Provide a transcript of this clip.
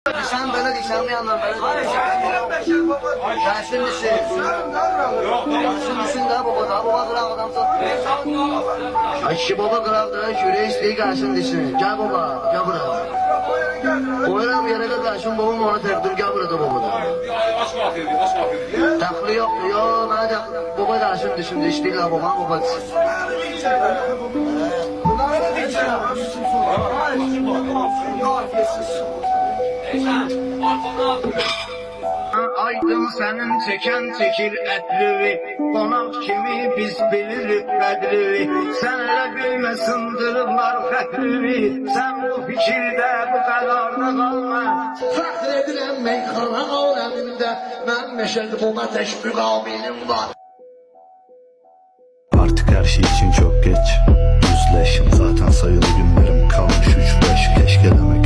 Sen böyle dişanmayanlar böyle. Yaşın dişi. Yaşın dişin daha baba. Daha baba kıran adamsın. Ayşe baba kıravdı. Şuraya isteği karşın dişini. Gel baba. Gel buraya. Oyra bir yere de karşın babam ona terdir. Gel burada baba da. Taklı yok. Yok. Bana da baba karşın dişinde. İşte la babam baba. Aydın senin çeken çekir etlivi. Konak kimi biz biliriz bedrivi. Senle bilme sındırırlar fethrivi. Sen bu fikirde bu kadar da kalma. Fəxr edirəm meyxana aləmində. Mən meşəli buna təşviq abilim var. Artık her şey için çok geç. Yüzleşim zaten sayılı günlerim kalmış 3-5 keşke demek